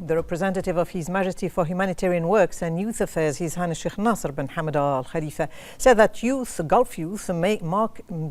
The representative of His Majesty for Humanitarian Works and Youth Affairs, His Highness Sheikh Nasser bin Hamad Al Khalifa, said that Gulf Youth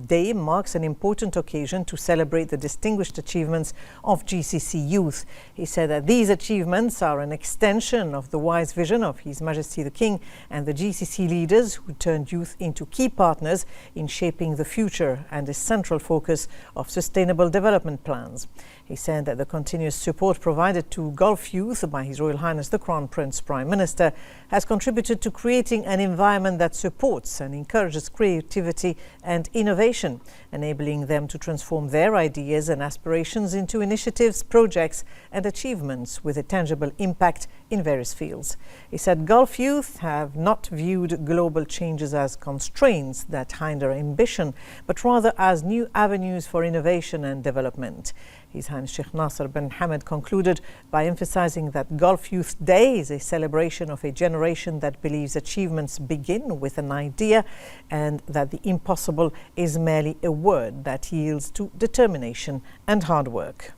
Day marks an important occasion to celebrate the distinguished achievements of GCC youth. He said that these achievements are an extension of the wise vision of His Majesty the King and the GCC leaders who turned youth into key partners in shaping the future and a central focus of sustainable development plans. He said that the continuous support provided to Gulf youth by His Royal Highness the Crown Prince Prime Minister has contributed to creating an environment that supports and encourages creativity and innovation, enabling them to transform their ideas and aspirations into initiatives, projects and achievements with a tangible impact in various fields. He said Gulf youth have not viewed global changes as constraints that hinder ambition, but rather as new avenues for innovation and development. His Highness Sheikh Nasser bin Hamad concluded by emphasizing that Gulf Youth Day is a celebration of a generation that believes achievements begin with an idea and that the impossible is merely a word that yields to determination and hard work.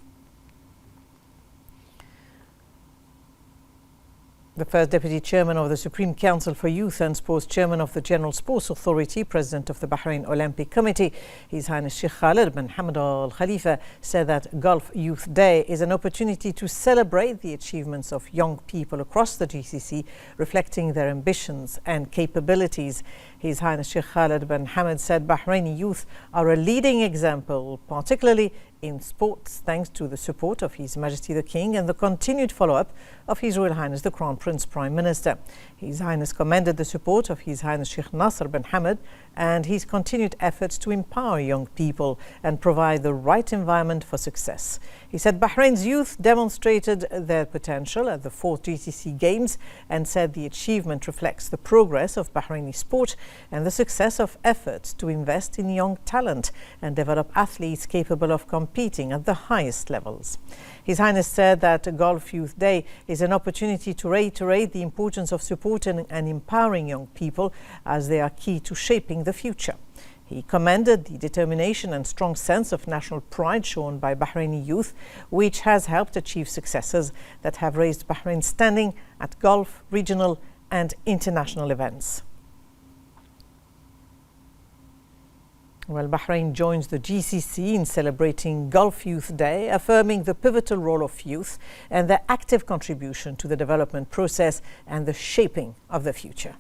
The first Deputy Chairman of the Supreme Council for Youth and Sports, Chairman of the General Sports Authority, President of the Bahrain Olympic Committee, His Highness Sheikh Khalid bin Hamad Al Khalifa, said that Gulf Youth Day is an opportunity to celebrate the achievements of young people across the GCC, reflecting their ambitions and capabilities. His Highness Sheikh Khalid bin Hamad said Bahraini youth are a leading example, particularly in sports, thanks to the support of His Majesty the King and the continued follow-up of His Royal Highness the Crown Prince Prime Minister. His Highness commended the support of His Highness Sheikh Nasser bin Hamad and his continued efforts to empower young people and provide the right environment for success. He said Bahrain's youth demonstrated their potential at the 4th GCC Games and said the achievement reflects the progress of Bahraini sport and the success of efforts to invest in young talent and develop athletes capable of competing at the highest levels. His Highness said that Gulf Youth Day is an opportunity to reiterate the importance of supporting and empowering young people as they are key to shaping the future. He commended the determination and strong sense of national pride shown by Bahraini youth, which has helped achieve successes that have raised Bahrain's standing at Gulf, regional and international events. Well, Bahrain joins the GCC in celebrating Gulf Youth Day, affirming the pivotal role of youth and their active contribution to the development process and the shaping of the future.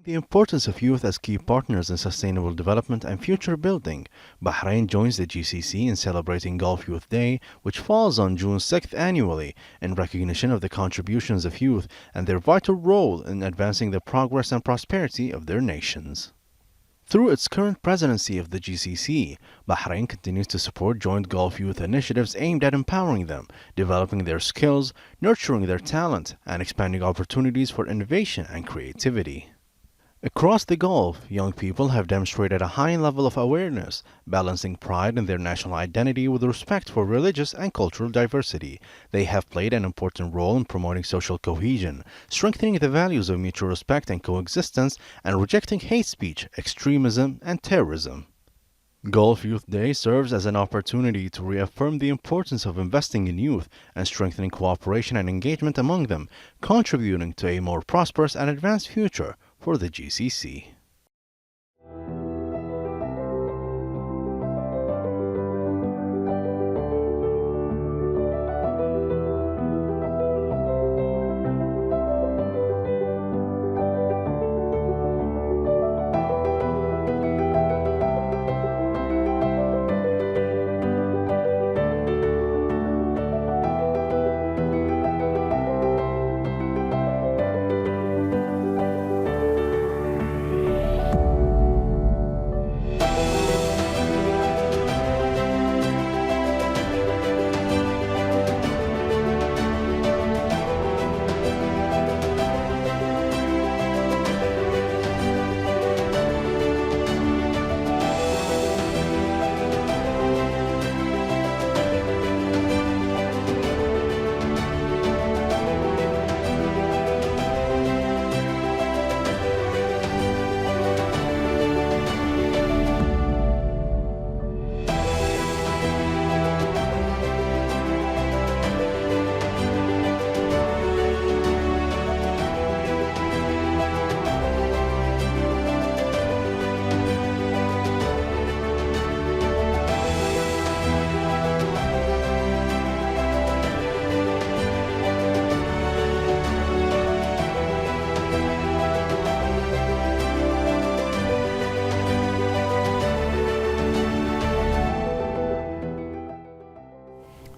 The importance of youth as key partners in sustainable development and future building, Bahrain joins the GCC in celebrating Gulf Youth Day, which falls on June 6th annually, in recognition of the contributions of youth and their vital role in advancing the progress and prosperity of their nations. Through its current presidency of the GCC, Bahrain continues to support joint Gulf youth initiatives aimed at empowering them, developing their skills, nurturing their talent, and expanding opportunities for innovation and creativity. Across the Gulf, young people have demonstrated a high level of awareness, balancing pride in their national identity with respect for religious and cultural diversity. They have played an important role in promoting social cohesion, strengthening the values of mutual respect and coexistence, and rejecting hate speech, extremism, and terrorism. Gulf Youth Day serves as an opportunity to reaffirm the importance of investing in youth and strengthening cooperation and engagement among them, contributing to a more prosperous and advanced future for the GCC.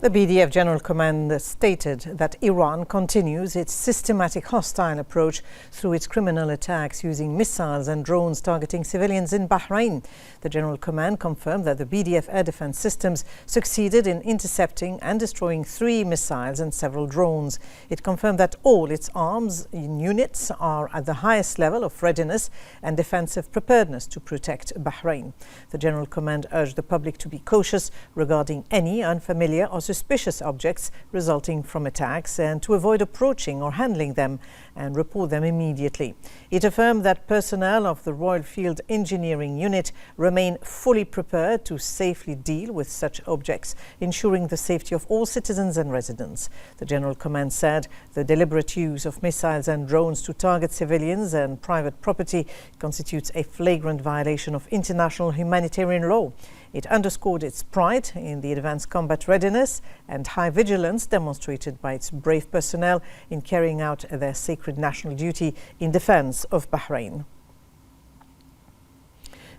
The BDF General Command stated that Iran continues its systematic hostile approach through its criminal attacks using missiles and drones targeting civilians in Bahrain. The General Command confirmed that the BDF air defense systems succeeded in intercepting and destroying 3 missiles and several drones. It confirmed that all its arms units are at the highest level of readiness and defensive preparedness to protect Bahrain. The General Command urged the public to be cautious regarding any unfamiliar or suspicious objects resulting from attacks and to avoid approaching or handling them and report them immediately. It affirmed that personnel of the Royal Field Engineering Unit remain fully prepared to safely deal with such objects, ensuring the safety of all citizens and residents. The General Command said the deliberate use of missiles and drones to target civilians and private property constitutes a flagrant violation of international humanitarian law. It underscored its pride in the advanced combat readiness and high vigilance demonstrated by its brave personnel in carrying out their sacred national duty in defense of Bahrain.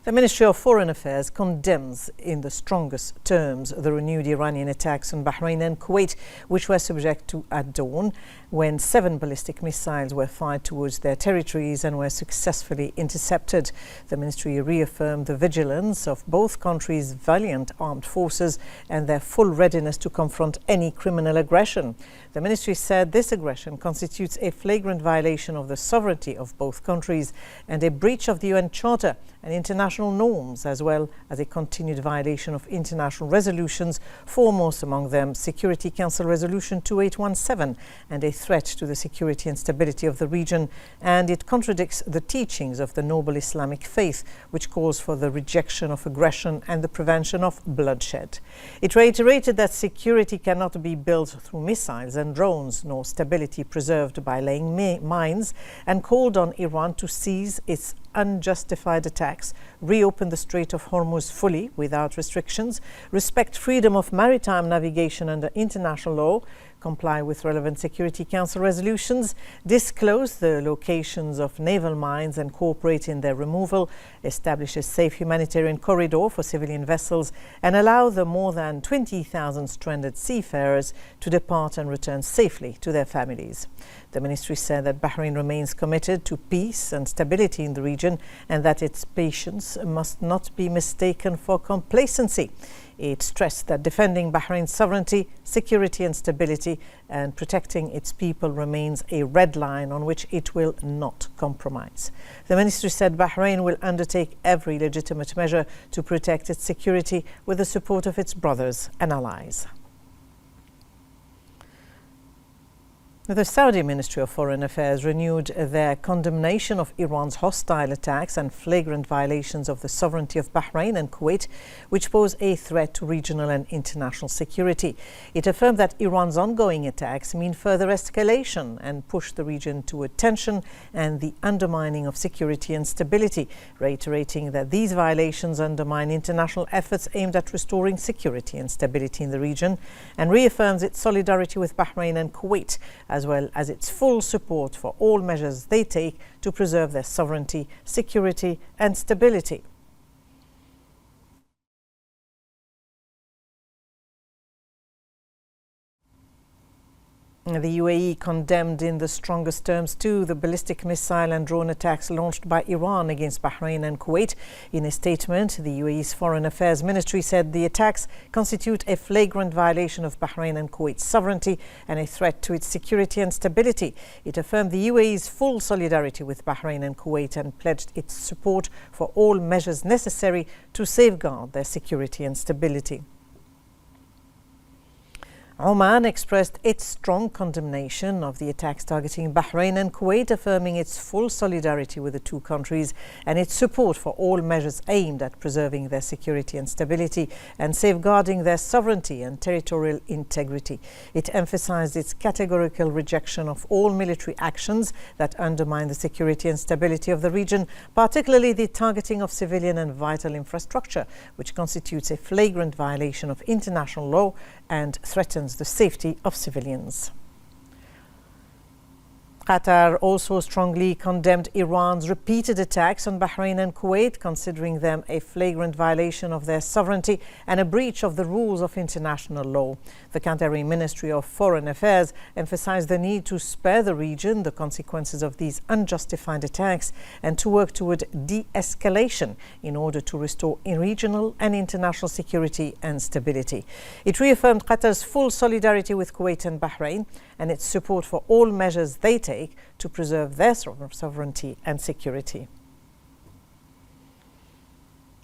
The Ministry of Foreign Affairs condemns in the strongest terms the renewed Iranian attacks on Bahrain and Kuwait, which were subject to at dawn, when 7 ballistic missiles were fired towards their territories and were successfully intercepted. The ministry reaffirmed the vigilance of both countries' valiant armed forces and their full readiness to confront any criminal aggression. The ministry said this aggression constitutes a flagrant violation of the sovereignty of both countries and a breach of the UN Charter and international norms, as well as a continued violation of international resolutions, foremost among them Security Council Resolution 2817, and a threat to the security and stability of the region, and it contradicts the teachings of the noble Islamic faith, which calls for the rejection of aggression and the prevention of bloodshed. It reiterated that security cannot be built through missiles and drones, nor stability preserved by laying mines, and called on Iran to cease its unjustified attacks, reopen the Strait of Hormuz fully without restrictions, respect freedom of maritime navigation under international law, comply with relevant Security Council resolutions, disclose the locations of naval mines and cooperate in their removal, establish a safe humanitarian corridor for civilian vessels, and allow the more than 20,000 stranded seafarers to depart and return safely to their families. The ministry said that Bahrain remains committed to peace and stability in the region and that its patience must not be mistaken for complacency. It stressed that defending Bahrain's sovereignty, security and stability and protecting its people remains a red line on which it will not compromise. The ministry said Bahrain will undertake every legitimate measure to protect its security with the support of its brothers and allies. The Saudi Ministry of Foreign Affairs renewed their condemnation of Iran's hostile attacks and flagrant violations of the sovereignty of Bahrain and Kuwait, which pose a threat to regional and international security. It affirmed that Iran's ongoing attacks mean further escalation and push the region toward tension and the undermining of security and stability, reiterating that these violations undermine international efforts aimed at restoring security and stability in the region, and reaffirms its solidarity with Bahrain and Kuwait, as well as its full support for all measures they take to preserve their sovereignty, security and stability. The UAE condemned in the strongest terms too the ballistic missile and drone attacks launched by Iran against Bahrain and Kuwait. In a statement, the UAE's Foreign Affairs Ministry said the attacks constitute a flagrant violation of Bahrain and Kuwait's sovereignty and a threat to its security and stability. It affirmed the UAE's full solidarity with Bahrain and Kuwait and pledged its support for all measures necessary to safeguard their security and stability. Oman expressed its strong condemnation of the attacks targeting Bahrain and Kuwait, affirming its full solidarity with the two countries and its support for all measures aimed at preserving their security and stability and safeguarding their sovereignty and territorial integrity. It emphasized its categorical rejection of all military actions that undermine the security and stability of the region, particularly the targeting of civilian and vital infrastructure, which constitutes a flagrant violation of international law and threatens the safety of civilians. Qatar also strongly condemned Iran's repeated attacks on Bahrain and Kuwait, considering them a flagrant violation of their sovereignty and a breach of the rules of international law. The Qatari Ministry of Foreign Affairs emphasized the need to spare the region the consequences of these unjustified attacks and to work toward de-escalation in order to restore regional and international security and stability. It reaffirmed Qatar's full solidarity with Kuwait and Bahrain and its support for all measures they take to preserve their sovereignty and security.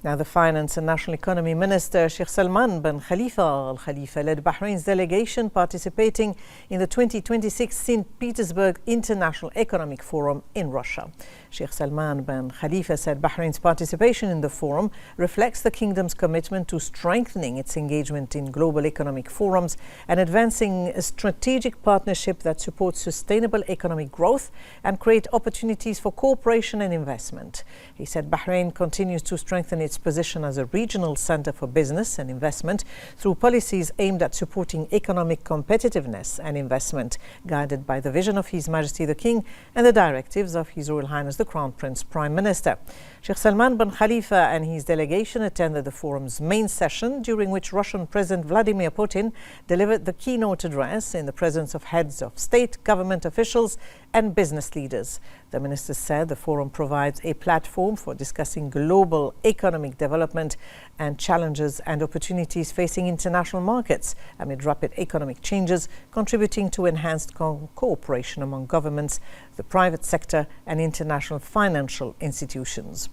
Now, the Finance and National Economy Minister, Sheikh Salman bin Khalifa Al Khalifa, led Bahrain's delegation participating in the 2026 St. Petersburg International Economic Forum in Russia. Sheikh Salman bin Khalifa said Bahrain's participation in the forum reflects the kingdom's commitment to strengthening its engagement in global economic forums and advancing a strategic partnership that supports sustainable economic growth and create opportunities for cooperation and investment. He said Bahrain continues to strengthen its position as a regional center for business and investment through policies aimed at supporting economic competitiveness and investment, guided by the vision of His Majesty the King and the directives of His Royal Highness the Crown Prince Prime Minister. Sheikh Salman bin Khalifa and his delegation attended the forum's main session, during which Russian President Vladimir Putin delivered the keynote address in the presence of heads of state, government officials and business leaders. The minister said the forum provides a platform for discussing global economic development and challenges and opportunities facing international markets amid rapid economic changes, contributing to enhanced cooperation among governments, the private sector and international financial institutions.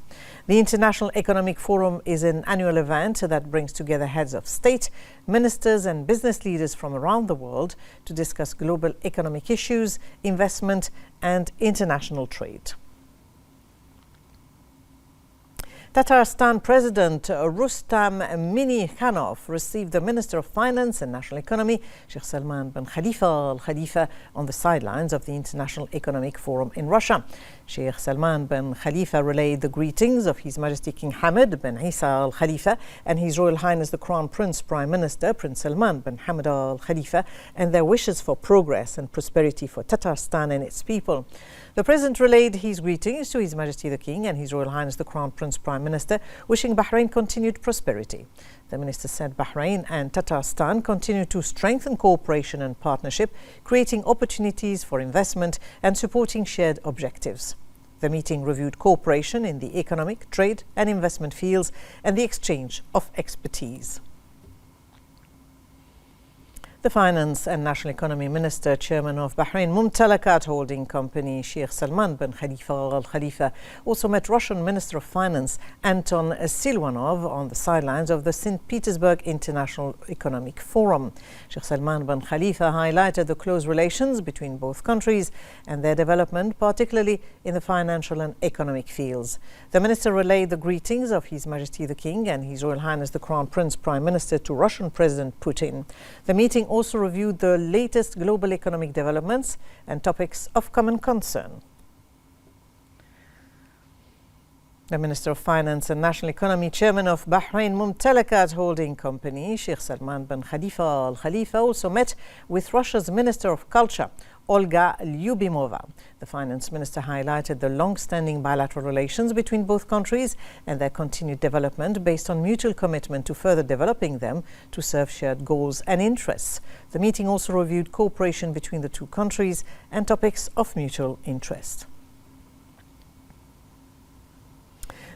The International Economic Forum is an annual event that brings together heads of state, ministers and business leaders from around the world to discuss global economic issues, investment and international trade. Tatarstan President Rustam Minnikhanov received the Minister of Finance and National Economy, Sheikh Salman bin Khalifa Al Khalifa, on the sidelines of the International Economic Forum in Russia. Sheikh Salman bin Khalifa relayed the greetings of His Majesty King Hamad bin Isa Al Khalifa and His Royal Highness the Crown Prince Prime Minister Prince Salman bin Hamad Al Khalifa and their wishes for progress and prosperity for Tatarstan and its people. The President relayed his greetings to His Majesty the King and His Royal Highness the Crown Prince Prime Minister, wishing Bahrain continued prosperity. The Minister said Bahrain and Tatarstan continue to strengthen cooperation and partnership, creating opportunities for investment and supporting shared objectives. The meeting reviewed cooperation in the economic, trade and investment fields and the exchange of expertise. The Finance and National Economy Minister, Chairman of Bahrain Mumtalakat Holding Company, Sheikh Salman bin Khalifa Al Khalifa, also met Russian Minister of Finance Anton Silvanov on the sidelines of the St. Petersburg International Economic Forum. Sheikh Salman bin Khalifa highlighted the close relations between both countries and their development, particularly in the financial and economic fields. The minister relayed the greetings of His Majesty the King and His Royal Highness the Crown Prince Prime Minister to Russian President Putin. The meeting also reviewed the latest global economic developments and topics of common concern. The Minister of Finance and National Economy, Chairman of Bahrain Mumtalakat Holding Company, Sheikh Salman bin Khalifa Al Khalifa, also met with Russia's Minister of Culture, Olga Lyubimova. The Finance Minister highlighted the long-standing bilateral relations between both countries and their continued development based on mutual commitment to further developing them to serve shared goals and interests. The meeting also reviewed cooperation between the two countries and topics of mutual interest.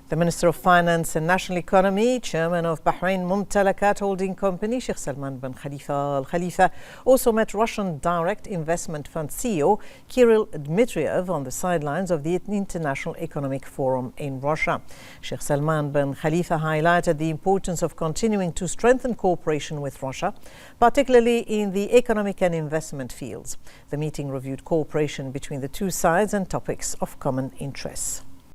The Minister of Finance and National Economy, Chairman of Bahrain Mumtalakat Holding Company, Sheikh Salman bin Khalifa Al Khalifa, also met Russian Direct Investment Fund CEO Kirill Dmitriev on the sidelines of the International Economic Forum in Russia. Sheikh Salman bin Khalifa highlighted the importance of continuing to strengthen cooperation with Russia, particularly in the economic and investment fields. The meeting reviewed cooperation between the two sides and topics of common interest.